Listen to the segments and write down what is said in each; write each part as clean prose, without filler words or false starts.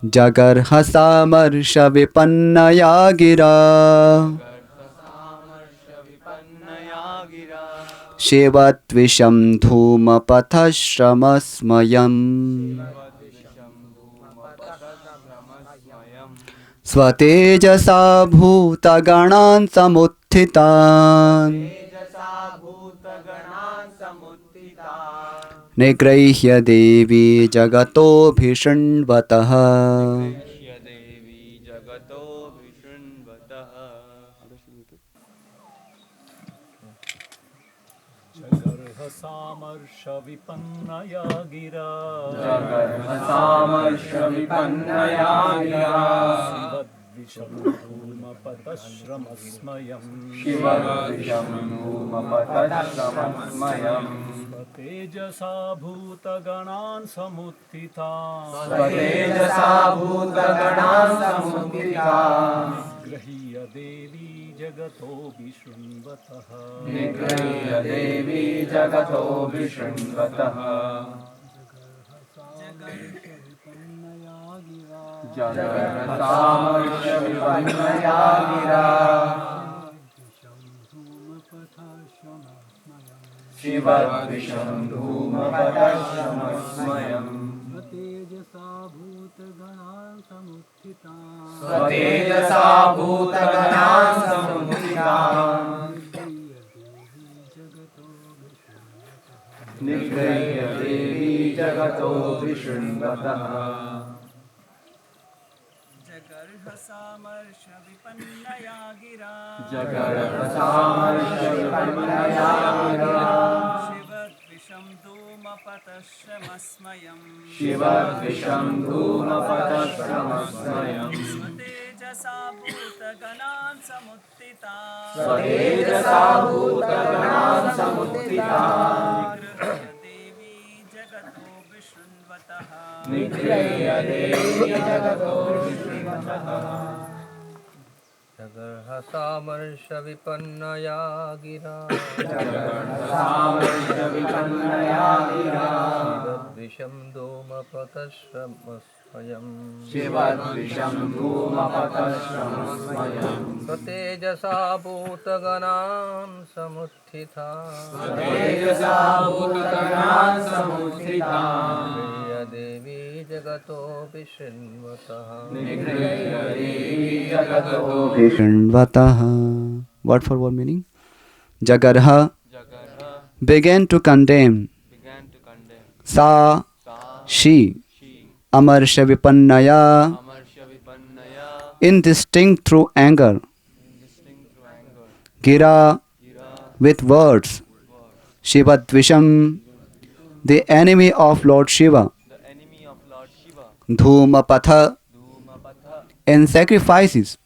जगर्हसामर्ष विपन्नया गिरा शिवद्विषं धूमपथश्रमस्मयम् स्वतेजसा भूतगणान् समुत्थितान् निगृह्य देवी जगतोऽभिषण्वतः जगर्हसामर्ष विपन्नया गिरा शिवद्विषं धूमपथश्रमस्मयम् स्वतेजसा भूतगणान् समुत्थितान् निगृह्य देवी जगतोऽभिषण्वतः जगर्हसामर्ष विपन्नया गिरा शिवद्विषं धूमपथश्रमस्मयम् स्वतेजसा भूतगणान् समुत्थितान् निगृह्य देवी जगतोऽभिषण्वतः जगर्हसामर्ष विपन्नया गिरा शिवद्विषं धूमपथश्रमस्मयम् स्वतेजसा भूतगणान् समुत्थितान् निगृह्य देवी जगतोऽभिषण्वतः जगर्हसामर्ष विपन्नया गिरा शिवद्विषं धूमपथश्रमस्मयम् स्वतेजसा भूतगणान् समुत्थितान् देवी जगतोऽभिषण्वतः Word for word meaning. Jagarha began to condemn. Sa she Amarsha Vipannaya indistinct through anger. Gira with words. Shivadvisham the enemy of Lord Shiva. Dhumapatha in sacrifices.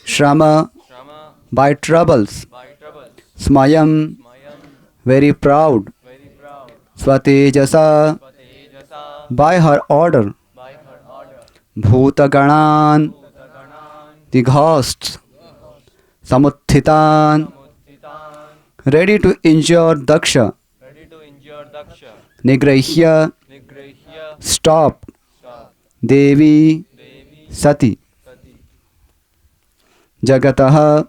Shrama by troubles. Smayam very proud. Swatejasa by her order. Bhutaganan the ghosts. Samuthitan ready to injure Daksha. Nigrahya stop. Devi Sati. Jagataha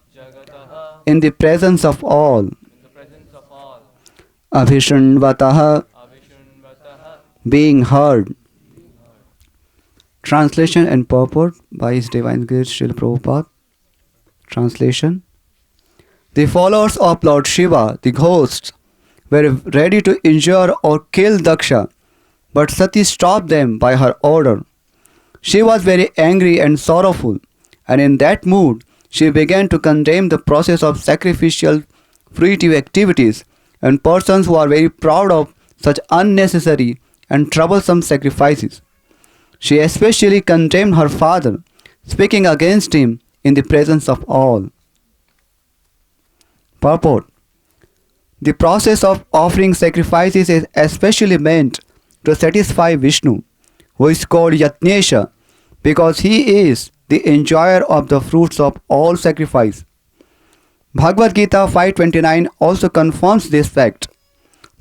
in the presence of all. Abhishanvataha being heard. Translation and purport by His Divine Grace Srila Prabhupada. Translation. The followers of Lord Shiva, the ghosts, were ready to injure or kill Daksha, but Sati stopped them by her order. She was very angry and sorrowful, and in that mood, she began to condemn the process of sacrificial fruitive activities and persons who are very proud of such unnecessary and troublesome sacrifices. She especially condemned her father, speaking against him in the presence of all. Purport. The process of offering sacrifices is especially meant to satisfy Vishnu, who is called Yatnesha, because he is the enjoyer of the fruits of all sacrifice. Bhagavad Gita 5.29 also confirms this fact.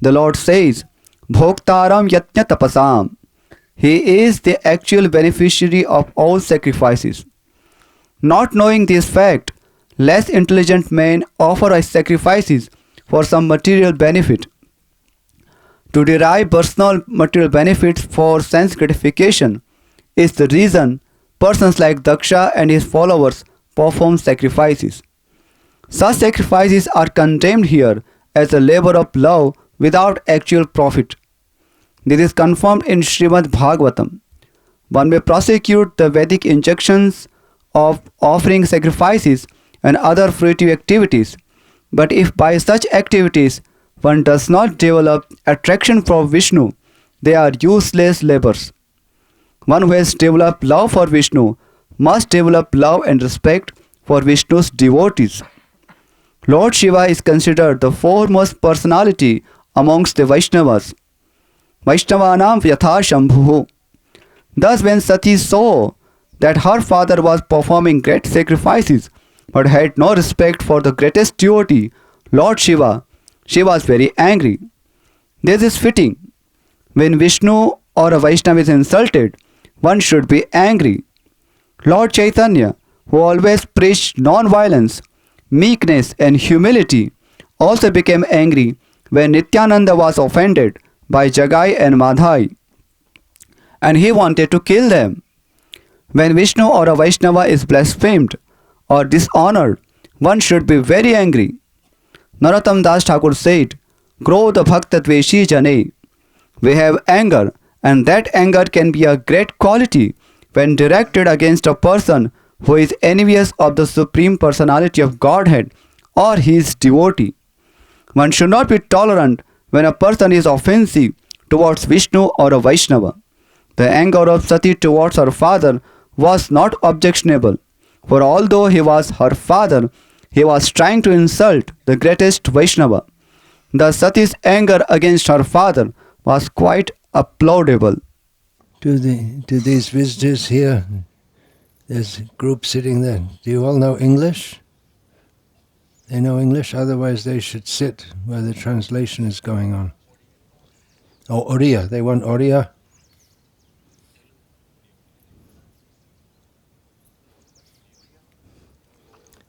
The Lord says, Bhoktaram Yatnya Tapasam. he is the actual beneficiary of all sacrifices. Not knowing this fact, less intelligent men offer us sacrifices for some material benefit. To derive personal material benefits for sense gratification is the reason persons like Daksha and his followers perform sacrifices. Such sacrifices are condemned here as a labor of love without actual profit. This is confirmed in Srimad Bhagavatam. One may prosecute the Vedic injunctions of offering sacrifices and other fruitive activities, but if by such activities one does not develop attraction for Vishnu, they are useless labors. One who has developed love for Vishnu must develop love and respect for Vishnu's devotees. Lord Shiva is considered the foremost personality amongst the Vaishnavas. Vaishnavanam Vyatha Shambhu. Thus, when Sati saw that her father was performing great sacrifices but had no respect for the greatest devotee, Lord Shiva, she was very angry. This is fitting. When Vishnu or a Vaishnava is insulted, one should be angry. Lord Chaitanya, who always preached non-violence, meekness and humility, also became angry when Nityananda was offended by Jagai and Madhai, and he wanted to kill them. When Vishnu or a Vaishnava is blasphemed or dishonored, one should be very angry. Narottam Das Thakur said, Krodha Bhakta Dveshi Jane. We have anger, and that anger can be a great quality when directed against a person who is envious of the Supreme Personality of Godhead or his devotee. One should not be tolerant when a person is offensive towards Vishnu or a Vaishnava. The anger of Sati towards her father was not objectionable, for although he was her father, he was trying to insult the greatest Vaishnava. Thus Sati's anger against her father was quite applaudable. To these visitors here, there's a group sitting there. Do you all know English? They know English, otherwise they should sit where the translation is going on. Oh, Oriya, they want Oriya.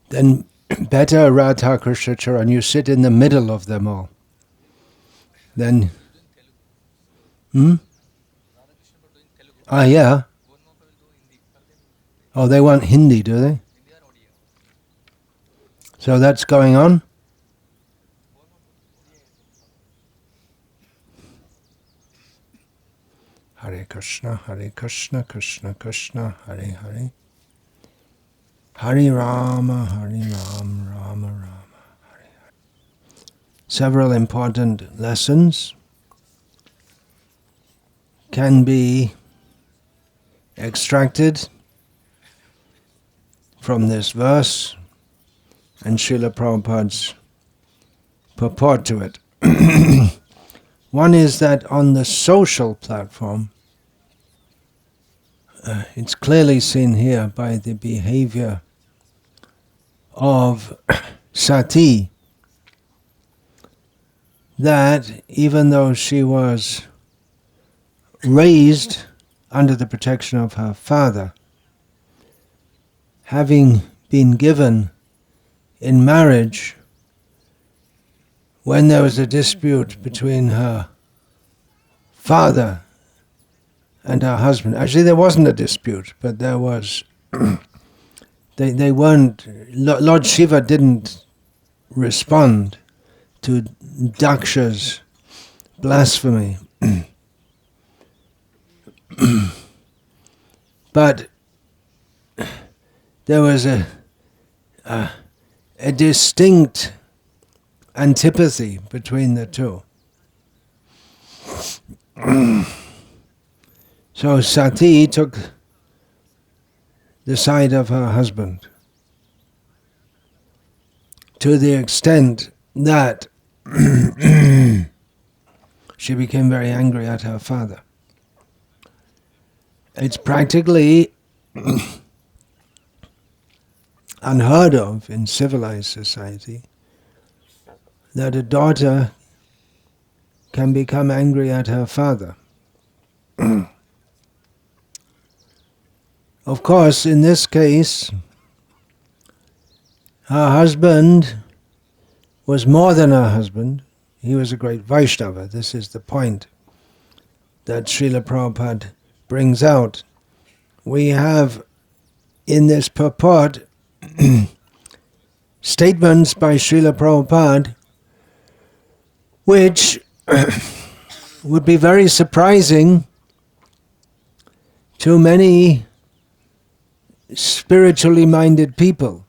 Then better Radha Krishna Charan, you sit in the middle of them all. Then, yeah. Oh, they want Hindi, do they? So that's going on? Hare Krishna, Krishna Krishna, Hare Hare. Hare Rama, Rama Rama, Hare Hare. Several important lessons can be extracted from this verse and Srila Prabhupada's purport to it. One is that on the social platform, it's clearly seen here by the behavior of Sati that even though she was raised under the protection of her father, having been given in marriage, when there was a dispute between her father and her husband. Actually, there wasn't a dispute, but there was. They weren't. Lord Shiva didn't respond to Daksha's blasphemy, but there was a distinct antipathy between the two. So Sati took the side of her husband to the extent that she became very angry at her father. It's practically unheard of in civilized society that a daughter can become angry at her father. Of course, in this case, her husband was more than her husband. He was a great Vaishnava. This is the point that Srila Prabhupada brings out. We have in this purport statements by Srila Prabhupada which would be very surprising to many spiritually minded people.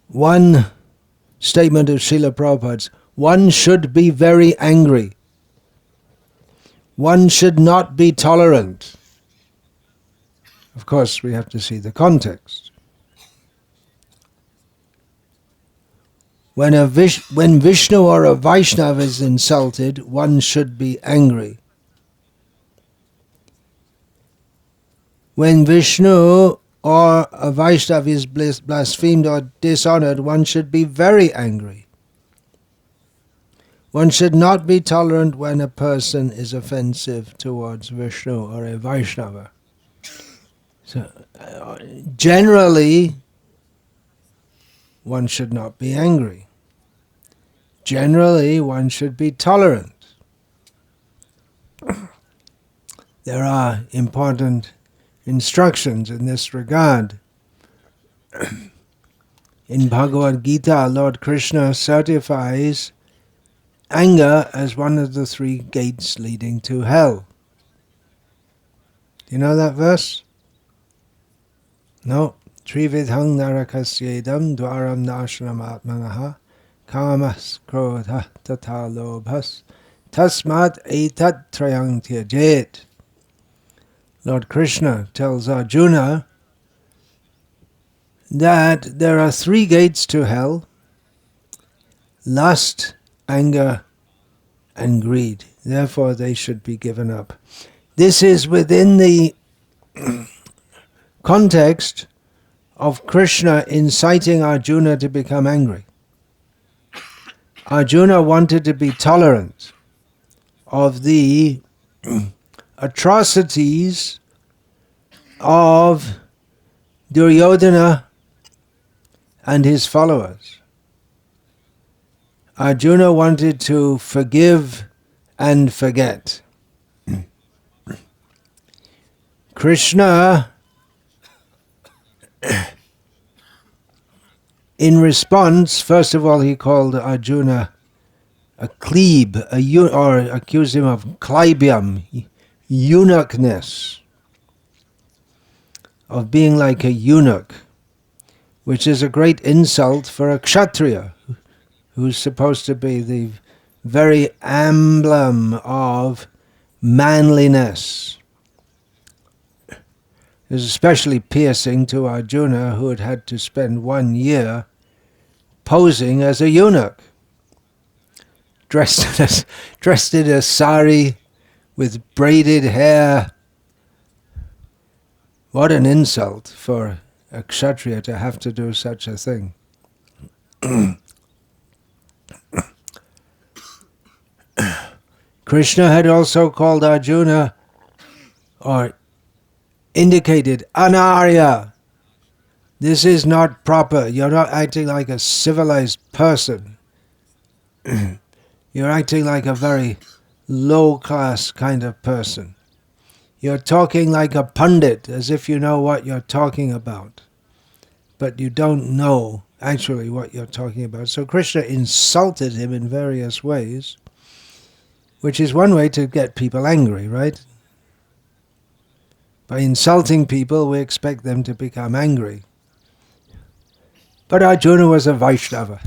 One statement of Srila Prabhupada's: one should be very angry. One should not be tolerant. Of course, we have to see the context. When Vishnu or a Vaishnava is insulted, one should be angry. When Vishnu or a Vaishnava is blasphemed or dishonored, one should be very angry. One should not be tolerant when a person is offensive towards Vishnu or a Vaishnava. So, generally, one should not be angry. Generally, one should be tolerant. There are important instructions in this regard. In Bhagavad Gita, Lord Krishna certifies anger as one of the three gates leading to hell. Do you know that verse? No. Trividhang narakasyedam dwaram nashanam atmanaha kamas krodha tata lobhas tasmat etat trayang tyajet. Lord Krishna tells Arjuna that there are three gates to hell: lust, anger, and greed. Therefore they should be given up. This is within the context of Krishna inciting Arjuna to become angry. Arjuna wanted to be tolerant of the atrocities of Duryodhana and his followers. Arjuna wanted to forgive and forget. Krishna, in response, first of all, he called Arjuna a klebe, or accused him of klaibyam, eunuchness, of being like a eunuch, which is a great insult for a kshatriya, who's supposed to be the very emblem of manliness. It was especially piercing to Arjuna, who had had to spend 1 year posing as a eunuch, dressed in a sari with braided hair. What an insult for a kshatriya to have to do such a thing. Krishna had also called Arjuna, or indicated, anarya. This is not proper. You're not acting like a civilized person. You're acting like a very low-class kind of person. You're talking like a pundit, as if you know what you're talking about, but you don't know actually what you're talking about. So Krishna insulted him in various ways, which is one way to get people angry, right? By insulting people, we expect them to become angry. But Arjuna was a Vaishnava.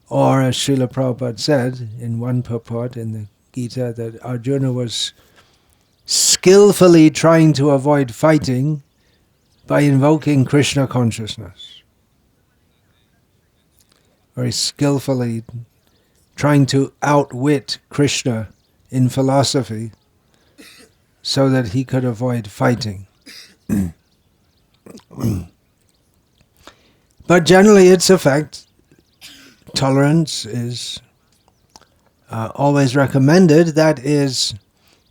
Or as Srila Prabhupada said in one purport in the Gita, that Arjuna was skillfully trying to avoid fighting by invoking Krishna consciousness. Very skillfully trying to outwit Krishna in philosophy so that he could avoid fighting. But generally it's a fact. Tolerance is always recommended. That is,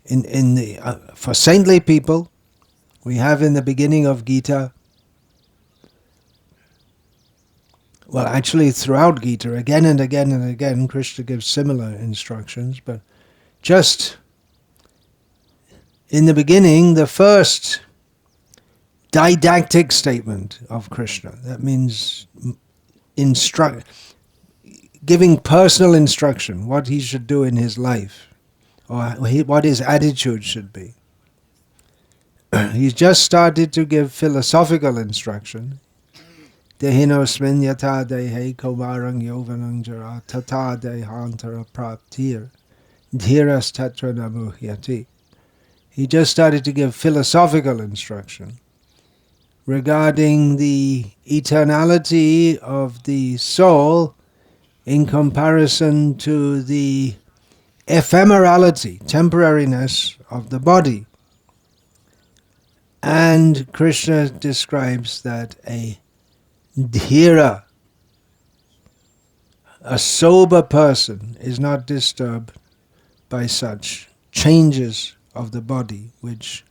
in the for saintly people, we have in the beginning of Gita. Well, actually, throughout Gita, again and again and again, Krishna gives similar instructions. But just in the beginning, the first didactic statement of Krishna, that means giving personal instruction, what he should do in his life, or what his attitude should be. He's just started to give philosophical instruction. Dehinosmin yata dehe komarang yovanang jara tata dehantara praptir dhiras tatra namuhyati. He just started to give philosophical instruction regarding the eternality of the soul in comparison to the ephemerality, temporariness of the body. And Krishna describes that a dhira, a sober person, is not disturbed by such changes of the body, which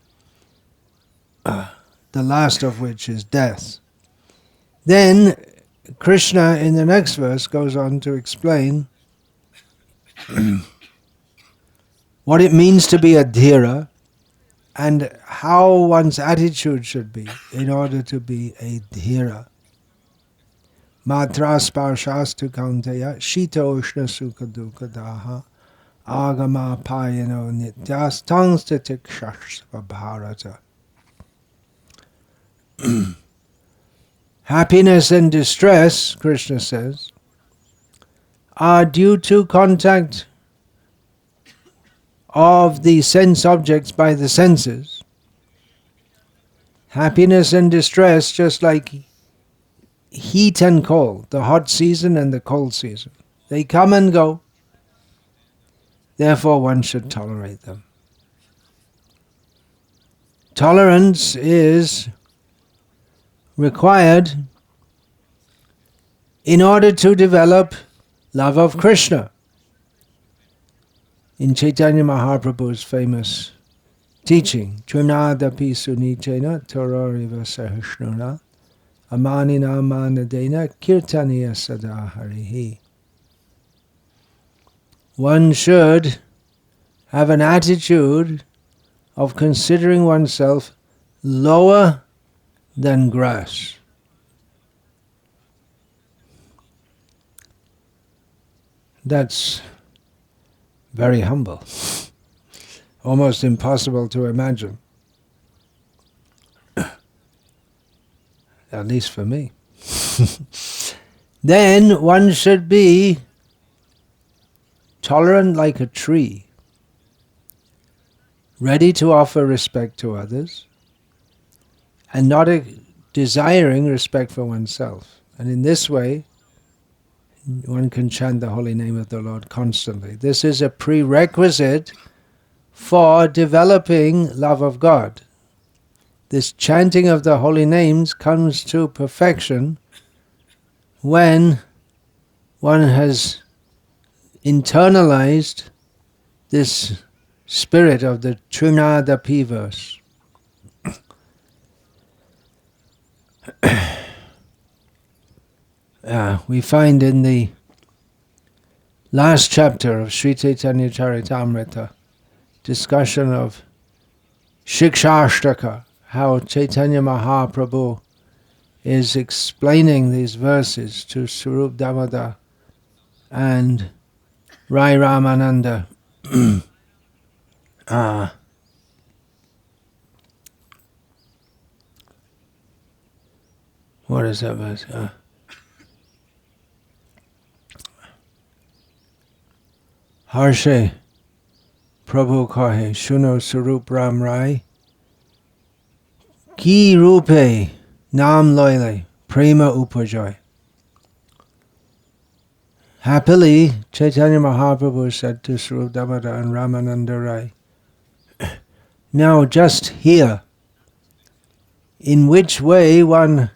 the last of which is death. Then Krishna in the next verse goes on to explain what it means to be a dhira and how one's attitude should be in order to be a dhira. Matra sparshastu kaunteya shita ushna sukha dukha daha agama payano nityas tangstatikshashva bharata. Happiness and distress, Krishna says, are due to contact of the sense objects by the senses. Happiness and distress, just like heat and cold, the hot season and the cold season, they come and go. Therefore, one should tolerate them. Tolerance is required in order to develop love of Krishna. In Chaitanya Mahaprabhu's famous teaching, Trinadapi Sunichena Torariva Sahishnuna Amanina Manadena Kirtaniya Sada Harihi. One should have an attitude of considering oneself lower than grass. That's very humble. Almost impossible to imagine. At least for me. Then one should be tolerant like a tree, ready to offer respect to others, and not desiring respect for oneself. And in this way, one can chant the holy name of the Lord constantly. This is a prerequisite for developing love of God. This chanting of the holy names comes to perfection when one has internalized this spirit of the Trinadapi verse. We find in the last chapter of Sri Chaitanya Charitamrita discussion of Shikshashtaka, how Chaitanya Mahaprabhu is explaining these verses to Swarup Damodar and Rai Ramananda. What is that verse? Harshe Prabhu kahe Shuno Swarup Ram Rai Ki Rupe Nam Loile Prema Upajoy. Happily, Chaitanya Mahaprabhu said to Swarup Damodar and Ramananda Rai, now just hear in which way one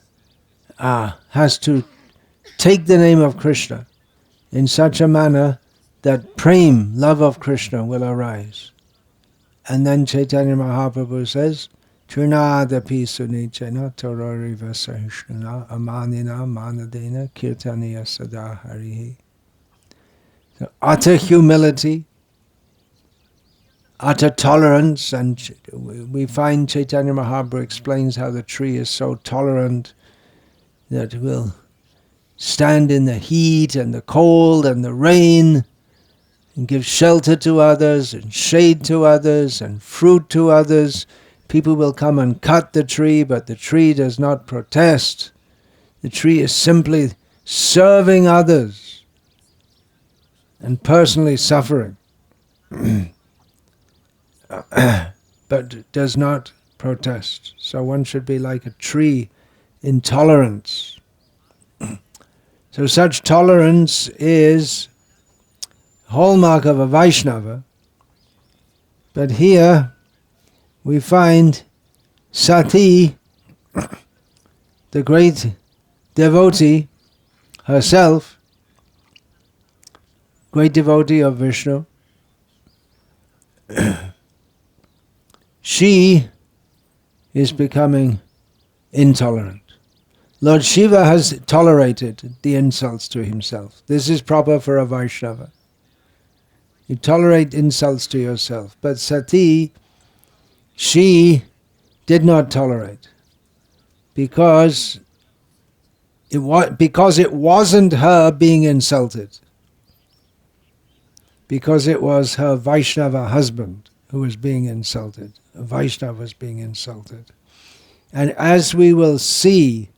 has to take the name of Krishna in such a manner that prem, love of Krishna, will arise. And then Chaitanya Mahaprabhu says, Trinadapi sunichena torariva sahishnana amanina manadena kirtaniya sada harihi. So utter humility, utter tolerance, and we find Chaitanya Mahaprabhu explains how the tree is so tolerant that it will stand in the heat and the cold and the rain and give shelter to others and shade to others and fruit to others. People will come and cut the tree, but the tree does not protest. The tree is simply serving others and personally suffering, but does not protest. So one should be like a tree in tolerance. So such tolerance is hallmark of a Vaishnava. But here we find Sati, the great devotee herself, great devotee of Vishnu. She is becoming intolerant. Lord Shiva has tolerated the insults to himself. This is proper for a Vaishnava. You tolerate insults to yourself. But Sati, she did not tolerate because it wasn't her being insulted. Because it was her Vaishnava husband who was being insulted. A Vaishnava was being insulted. And as we will see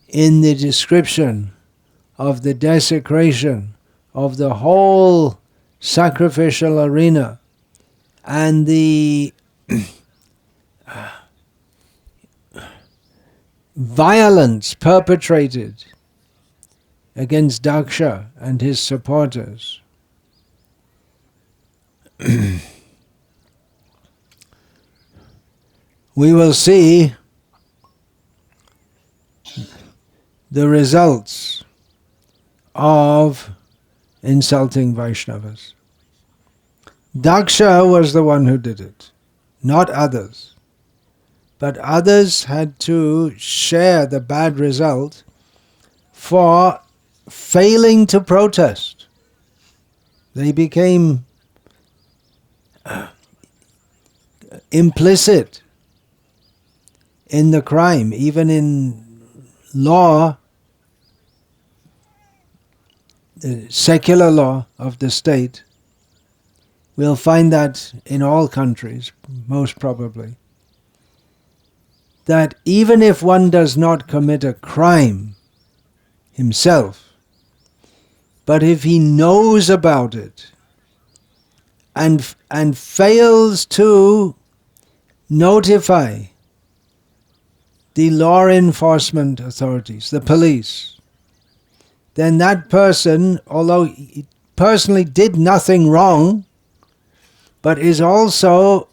in the description of the desecration of the whole sacrificial arena and the violence perpetrated against Daksha and his supporters, we will see the results of insulting Vaishnavas. Daksha was the one who did it, not others. But others had to share the bad result for failing to protest. They became implicit in the crime. Even in law, the secular law of the state, we'll find that in all countries, most probably, that even if one does not commit a crime himself, but if he knows about it and fails to notify the law enforcement authorities, the police, then that person, although he personally did nothing wrong, but is also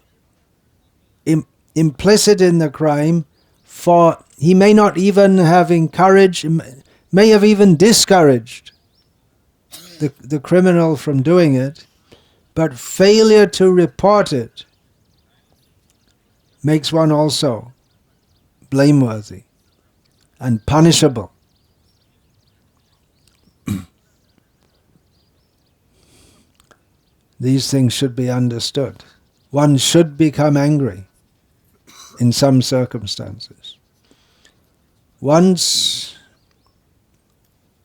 implicit in the crime, for he may not even have encouraged, may have even discouraged the criminal from doing it, but failure to report it makes one also blameworthy and punishable. These things should be understood. One should become angry in some circumstances. Once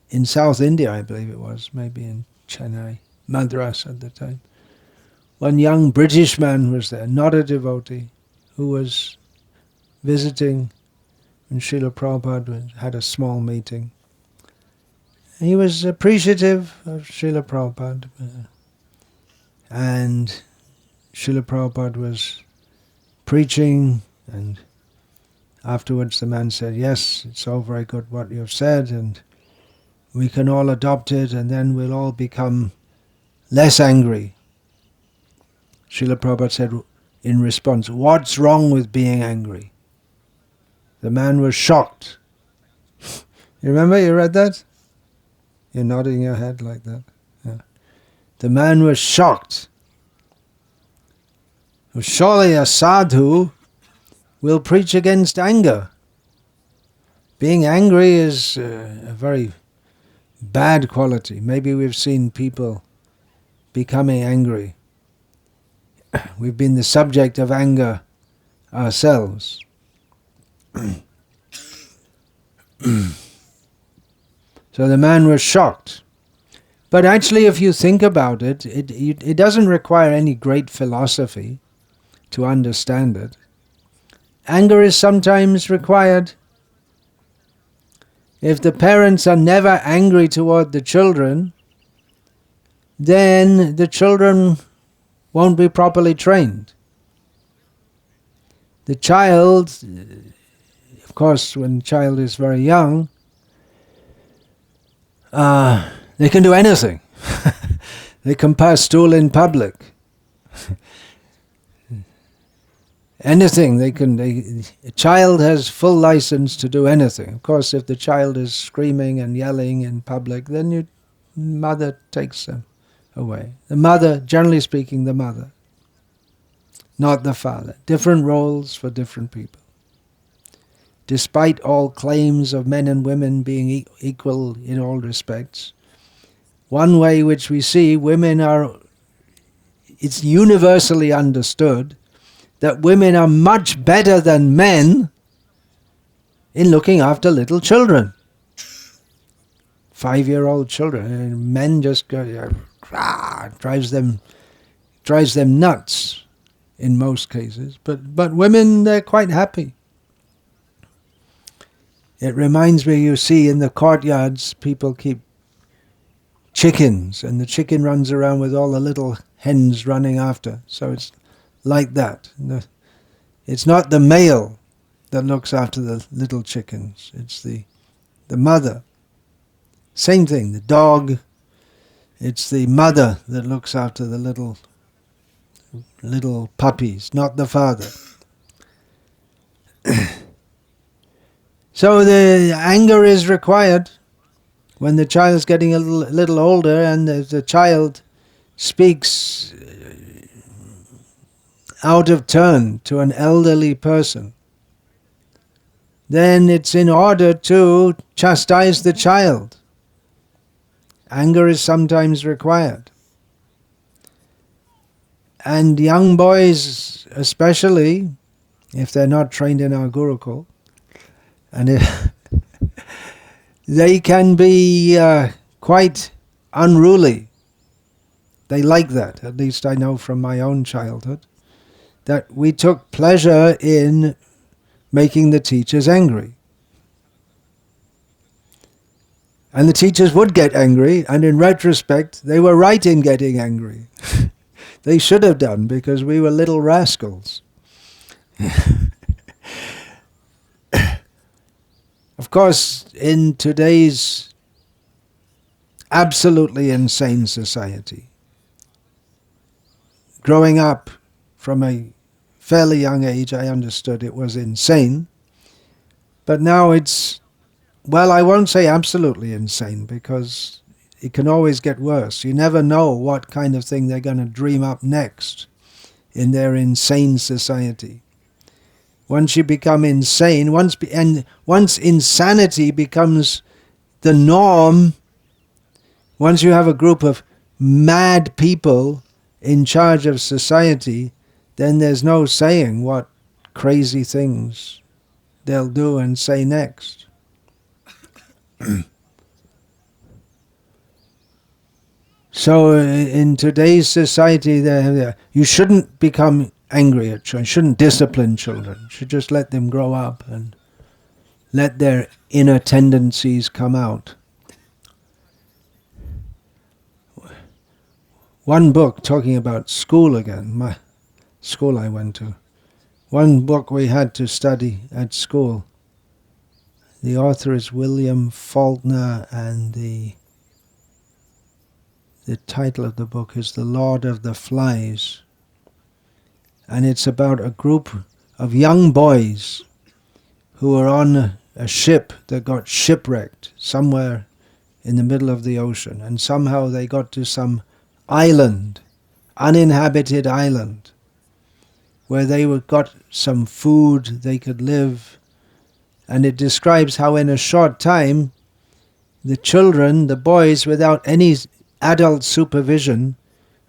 in South India, I believe it was, maybe in Chennai, Madras at the time, one young British man was there, not a devotee, who was visiting when Srila Prabhupada had a small meeting. He was appreciative of Srila Prabhupada. And Srila Prabhupada was preaching, and afterwards the man said, yes, it's all very good what you've said, and we can all adopt it, and then we'll all become less angry. Srila Prabhupada said in response, what's wrong with being angry? The man was shocked. You remember, you read that? You're nodding your head like that. Yeah. The man was shocked. Well, surely a sadhu will preach against anger. Being angry is a very bad quality. Maybe we've seen people becoming angry. We've been the subject of anger ourselves. So the man was shocked. But actually, if you think about it, it doesn't require any great philosophy to understand it. Anger is sometimes required. If the parents are never angry toward the children, then the children won't be properly trained. The child, of course, when the child is very young, they can do anything. They can pass stool in public. Anything they can. A child has full license to do anything. Of course, if the child is screaming and yelling in public, then your mother takes them away. The mother, generally speaking, the mother, not the father. Different roles for different people. Despite all claims of men and women being equal in all respects, one way which we see women are, it's universally understood that women are much better than men in looking after little children. 5-year-old children. And men just go, drives them nuts in most cases. But women, they're quite happy. It reminds me, you see in the courtyards, people keep chickens, and the chicken runs around with all the little hens running after. So it's like that. It's not the male that looks after the little chickens. It's the mother. Same thing, the dog. It's the mother that looks after the little puppies, not the father. So the anger is required when the child is getting a little older, and the child speaks out of turn to an elderly person. Then it's in order to chastise the child. Anger is sometimes required. And young boys especially, if they're not trained in our Gurukul, and they can be quite unruly. They like that, at least I know from my own childhood, that we took pleasure in making the teachers angry. And the teachers would get angry, and in retrospect, they were right in getting angry. They should have done, because we were little rascals. Of course, in today's absolutely insane society, growing up from a fairly young age, I understood it was insane. But now it's, well, I won't say absolutely insane, because it can always get worse. You never know what kind of thing they're going to dream up next in their insane society. Once you become insane, once insanity becomes the norm, once you have a group of mad people in charge of society, then there's no saying what crazy things they'll do and say next. So in today's society, you shouldn't become angry at children, shouldn't discipline children, you should just let them grow up and let their inner tendencies come out. One book, talking about school again, my school I went to, one book we had to study at school. The author is William Faulkner, and the title of the book is The Lord of the Flies. And it's about a group of young boys who were on a ship that got shipwrecked somewhere in the middle of the ocean. And somehow they got to some island, uninhabited island, where they got some food, they could live. And it describes how in a short time, the children, the boys, without any adult supervision,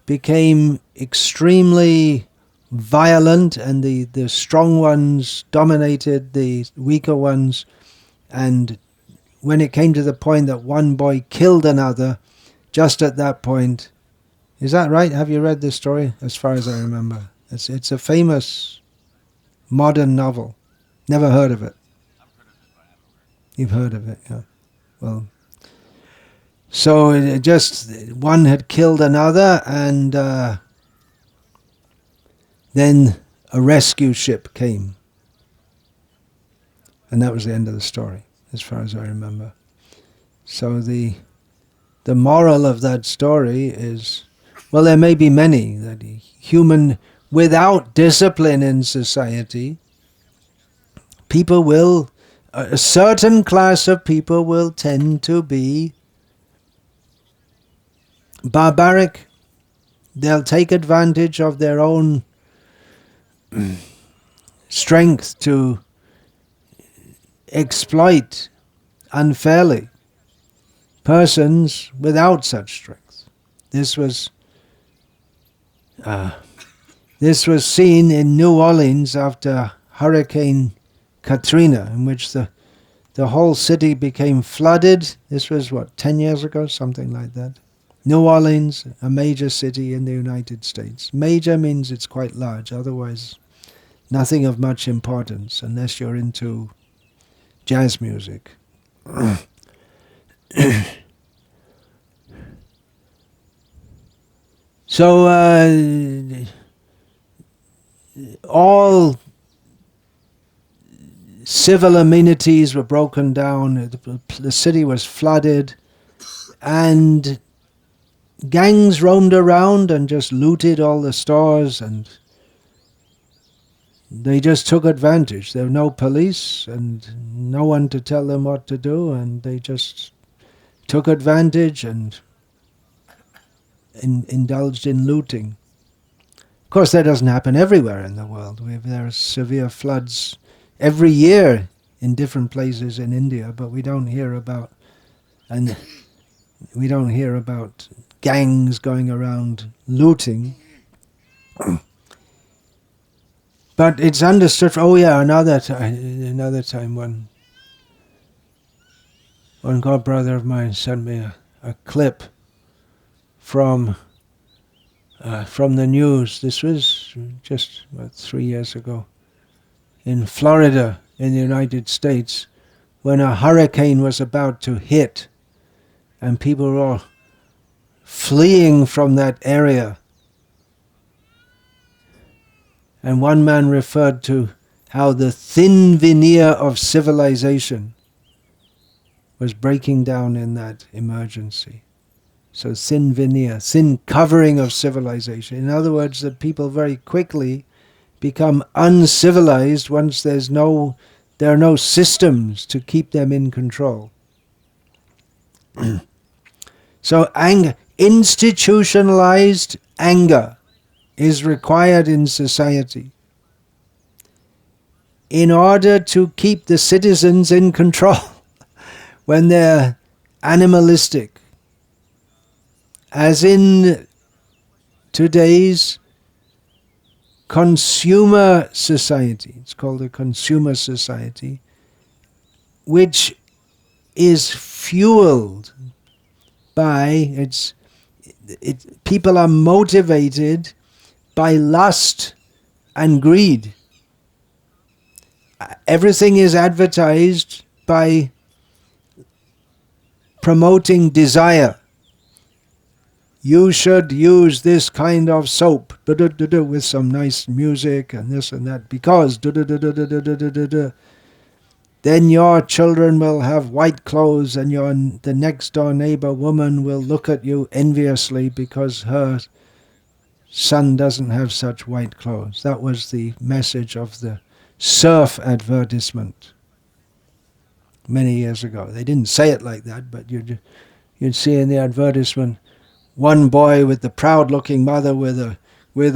became extremely violent, and the strong ones dominated the weaker ones. And when it came to the point that one boy killed another, just at that point, is that right? Have you read this story? As far as I remember, it's a famous modern novel. Never heard of it. You've heard of it, yeah. Well, so it just one had killed another, and then a rescue ship came, and that was the end of the story, as far as I remember. So the moral of that story is, well, there may be many, that human, without discipline in society, people will, a certain class of people will tend to be barbaric. They'll take advantage of their own strength to exploit unfairly persons without such strength. This was seen in New Orleans after Hurricane Katrina, in which the whole city became flooded. This was, 10 years ago? Something like that. New Orleans, a major city in the United States. Major means it's quite large, otherwise nothing of much importance, unless you're into jazz music. So all civil amenities were broken down, the city was flooded, and gangs roamed around and just looted all the stores, and they just took advantage. There were no police and no one to tell them what to do, and they just took advantage and indulged in looting. Of course, that doesn't happen everywhere in the world. There are severe floods every year in different places in India, but we don't hear about gangs going around looting. But it's understood. Another time, one god brother of mine sent me a clip from the news. This was just about 3 years ago, in Florida, in the United States, when a hurricane was about to hit, and people were all fleeing from that area. And one man referred to how the thin veneer of civilization was breaking down in that emergency. So thin veneer, thin covering of civilization. In other words, that people very quickly become uncivilized once there are no systems to keep them in control. So anger, institutionalized anger, is required in society in order to keep the citizens in control when they're animalistic. As in today's consumer society, it's called a consumer society, which is fueled by, people are motivated by lust and greed. Everything is advertised by promoting desire. You should use this kind of soap, with some nice music and this and that, because then your children will have white clothes, and the next door neighbor woman will look at you enviously because her son doesn't have such white clothes. That was the message of the surf advertisement many years ago. They didn't say it like that, but you'd see in the advertisement, one boy with the proud-looking mother with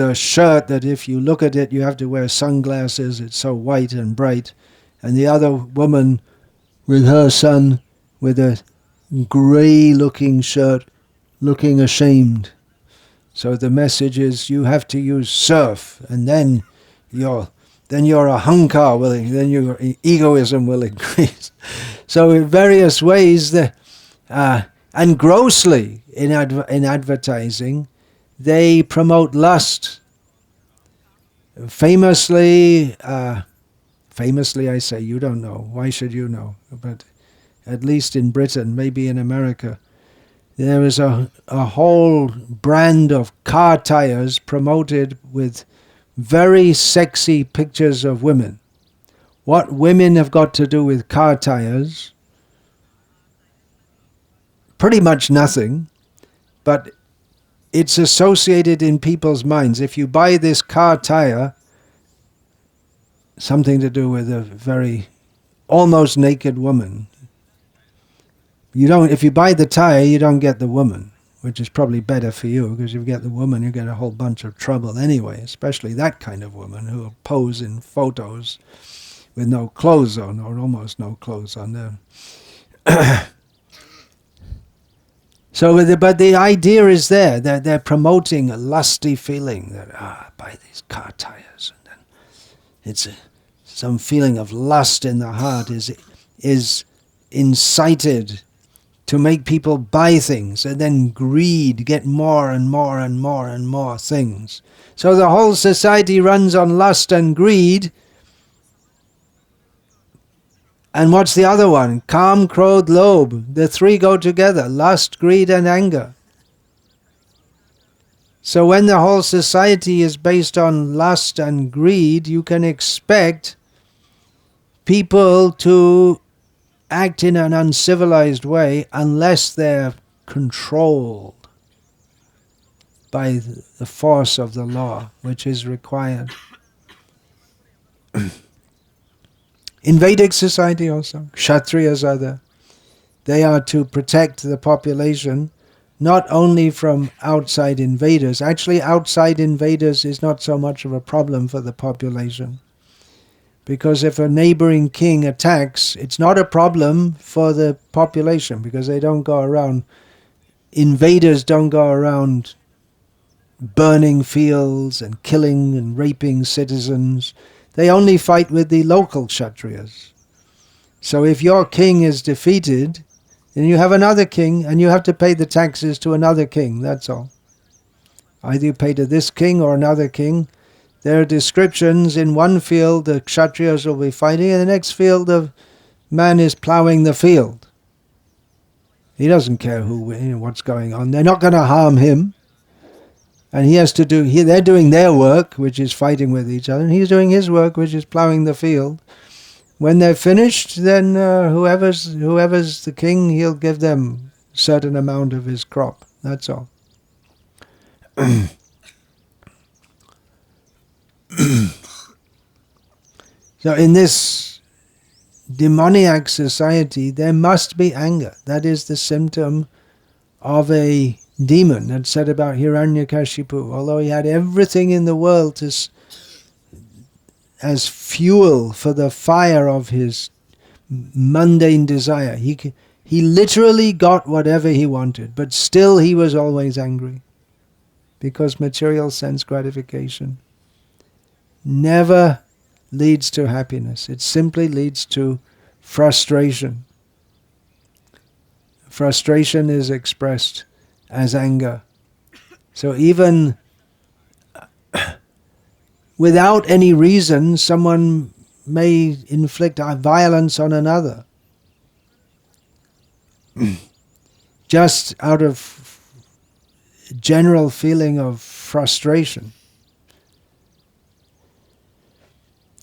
a shirt that if you look at it you have to wear sunglasses, it's so white and bright, and the other woman with her son with a grey-looking shirt, looking ashamed. So the message is you have to use surf, and then your ahankar will, then your egoism will increase. So in various ways, and grossly in advertising, they promote lust. Famously, I say, you don't know. Why should you know? But at least in Britain, maybe in America, there is a whole brand of car tires promoted with very sexy pictures of women. What women have got to do with car tires? Pretty much nothing, but it's associated in people's minds. If you buy this car tire, something to do with a very almost naked woman. If you buy the tire, you don't get the woman, which is probably better for you, because if you get the woman, you get a whole bunch of trouble anyway, especially that kind of woman who will pose in photos with no clothes on, or almost no clothes on them. But the idea is there, that they're promoting a lusty feeling, that buy these car tires, and then it's some feeling of lust in the heart is incited to make people buy things, and then greed, get more and more and more and more things. So the whole society runs on lust and greed. And what's the other one? Kam, Krodh, Lobh. The three go together, lust, greed and anger. So when the whole society is based on lust and greed, you can expect people to act in an uncivilized way unless they're controlled by the force of the law, which is required. In Vedic society also, Kshatriyas are there. They are to protect the population not only from outside invaders. Actually, outside invaders is not so much of a problem for the population. Because if a neighboring king attacks, it's not a problem for the population, because they don't go around, invaders don't go around burning fields and killing and raping citizens. They only fight with the local Kshatriyas. So if your king is defeated, then you have another king, and you have to pay the taxes to another king, that's all. Either you pay to this king or another king. There are descriptions, in one field the Kshatriyas will be fighting, and the next field the man is ploughing the field. He doesn't care what's going on. They're not going to harm him. And he has to do, they're doing their work, which is fighting with each other, and he's doing his work, which is ploughing the field. When they're finished, then whoever's the king, he'll give them a certain amount of his crop. That's all. So in this demoniac society, there must be anger. That is the symptom of a demon. That's said about Hiranyakashipu. Although he had everything in the world as fuel for the fire of his mundane desire, he literally got whatever he wanted, but still he was always angry, because material sense gratification never leads to happiness. It simply leads to frustration. Frustration is expressed as anger. So even without any reason, someone may inflict violence on another, just out of general feeling of frustration.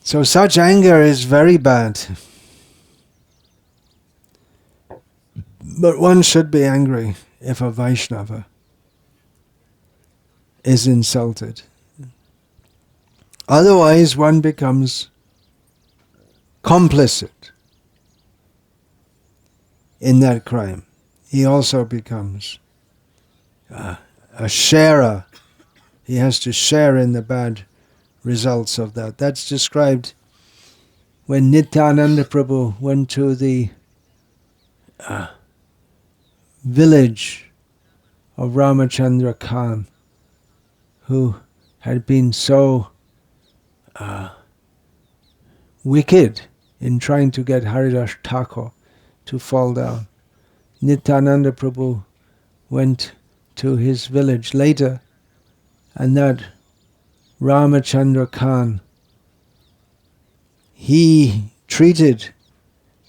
So such anger is very bad. But one should be angry if a Vaishnava is insulted. Otherwise one becomes complicit in that crime. He also becomes a sharer. He has to share in the bad results of that. That's described when Nityananda Prabhu went to the village of Ramachandra Khan, who had been so wicked in trying to get Haridas Thakur to fall down. Nityananda Prabhu went to his village later, and that Ramachandra Khan, he treated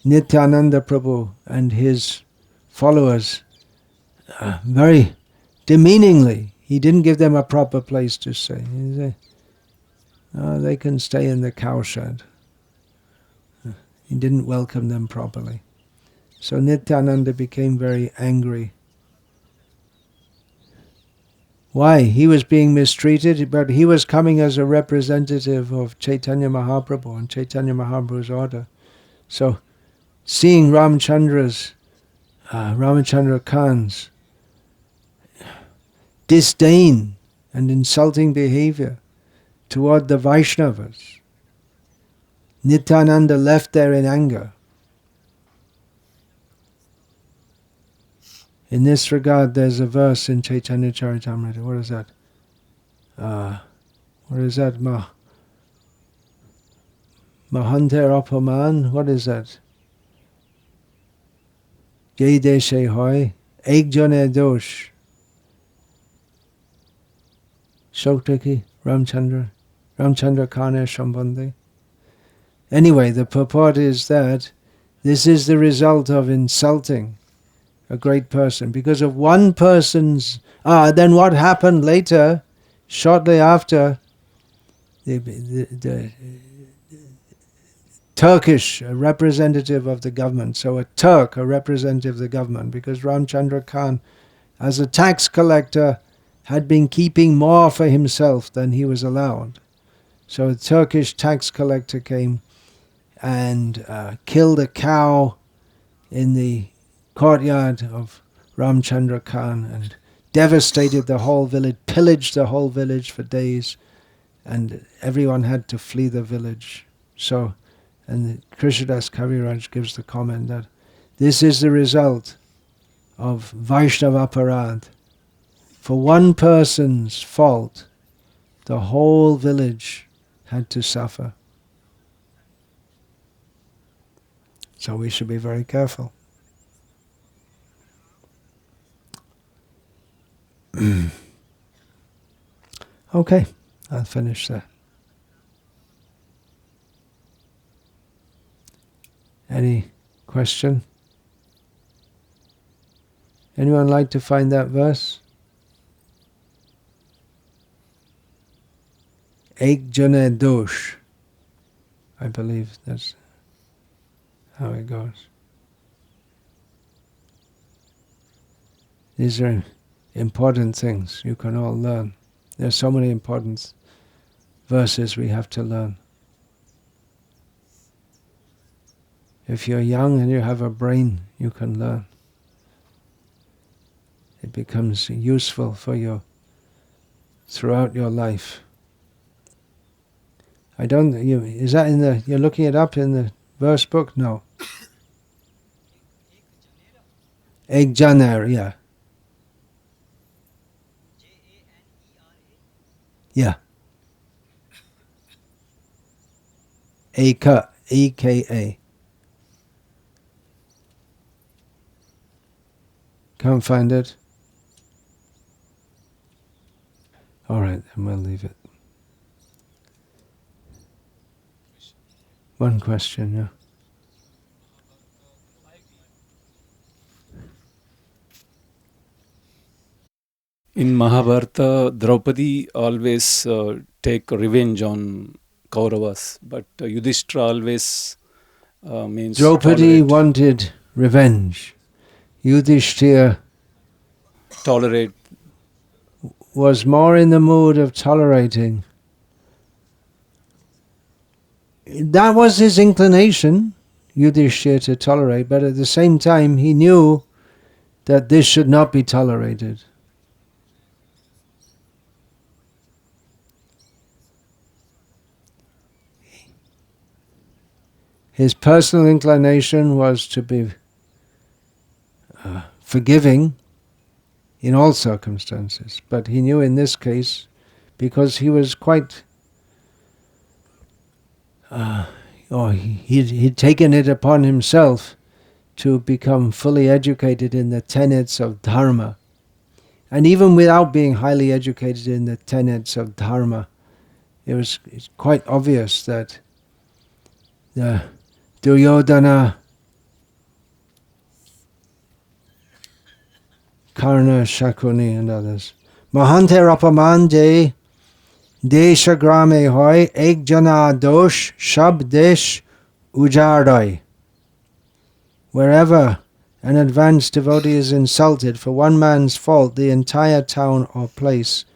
Nityananda Prabhu and his followers very demeaningly. He didn't give them a proper place to stay. He said, "Oh, they can stay in the cowshed." He didn't welcome them properly. So Nityananda became very angry. Why? He was being mistreated, but he was coming as a representative of Chaitanya Mahaprabhu and Chaitanya Mahaprabhu's order. So seeing Ramachandra Khan's disdain and insulting behavior toward the Vaishnavas, Nityananda left there in anger. In this regard, there's a verse in Chaitanya Charitamrita. What is that? What is that? Mahanter Apaman? What is that? Jai Deshe Hoy, Ek Jone Dosh. Shoktaki, Ramchandra Kane Shambhandi. Anyway, the purport is that this is the result of insulting a great person. Because of one person's... then what happened later, shortly after, the Turkish representative of the government, so a Turk, a representative of the government, because Ramchandra Khan, as a tax collector, had been keeping more for himself than he was allowed. So a Turkish tax collector came and killed a cow in the courtyard of Ramchandra Khan and devastated the whole village, pillaged the whole village for days, and everyone had to flee the village. So, and Krishnadas Kaviraj gives the comment that this is the result of Vaishnava Aparad. For one person's fault, the whole village had to suffer. So we should be very careful. Okay, I'll finish there. Any question? Anyone like to find that verse? Ek Jane Dosh. I believe that's how it goes. These are important things you can all learn. There are so many important verses we have to learn. If you're young and you have a brain, you can learn. It becomes useful for you throughout your life. Is that in the, you're looking it up in the verse book? No. Ek Janer, yeah. Yeah. Eka, E-K-A. Can't find it? All right, then we'll leave it. One question, yeah. In Mahabharata, Draupadi always take revenge on Kauravas, but Yudhishthira always means Draupadi wanted revenge. Yudhishthira tolerate. Was more in the mood of tolerating. That was his inclination, Yudhishthira, to tolerate, but at the same time he knew that this should not be tolerated. His personal inclination was to be forgiving in all circumstances, but he knew in this case, because he was quite, he'd taken it upon himself to become fully educated in the tenets of dharma. And even without being highly educated in the tenets of dharma, it's quite obvious that the Duryodhana, Karna, Shakuni and others, Mahante Rapamanje Desha Grame Hoy Ek Jana Dosh Shab Desh Ujardai. Wherever an advanced devotee is insulted for one man's fault, the entire town or place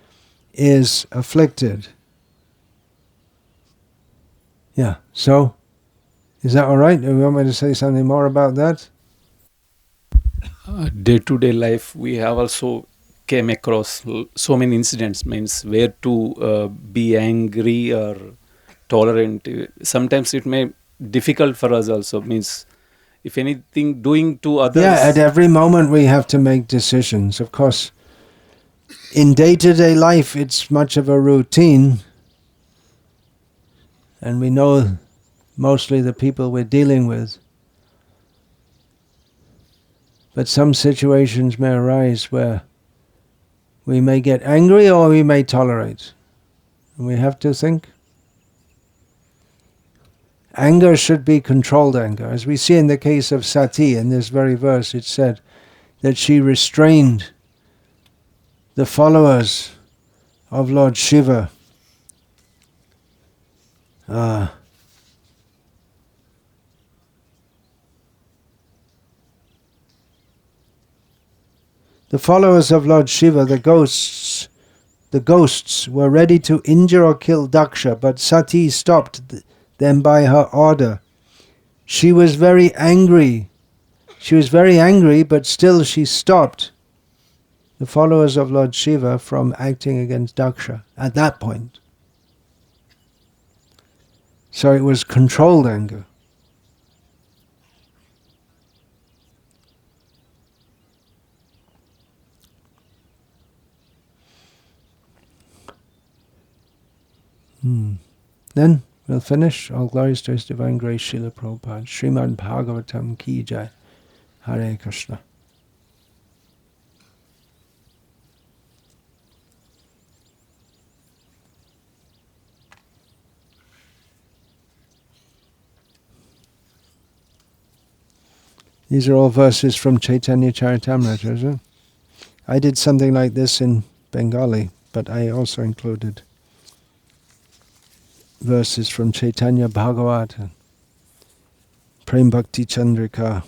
is afflicted. Yeah, so, is that alright? Do you want me to say something more about that? Day-to-day life, we have also came across so many incidents, means where to be angry or tolerant. Sometimes it may difficult for us also, means if anything doing to others. Yeah, at every moment we have to make decisions. Of course, in day-to-day life it's much of a routine, and we know mostly the people we're dealing with. But some situations may arise where we may get angry or we may tolerate. And we have to think. Anger should be controlled anger. As we see in the case of Sati, in this very verse, it said that she restrained the followers of Lord Shiva. The followers of Lord Shiva, the ghosts were ready to injure or kill Daksha, but Sati stopped them by her order. She was very angry. But still she stopped the followers of Lord Shiva from acting against Daksha at that point. So it was controlled anger. Then we'll finish. All glories to His Divine Grace, Srila Prabhupada. Srimad Bhagavatam Ki Jai. Hare Krishna. These are all verses from Chaitanya Charitamrita, is it? I did something like this in Bengali, but I also included verses from Chaitanya Bhagavata, Prem Bhakti Chandrika,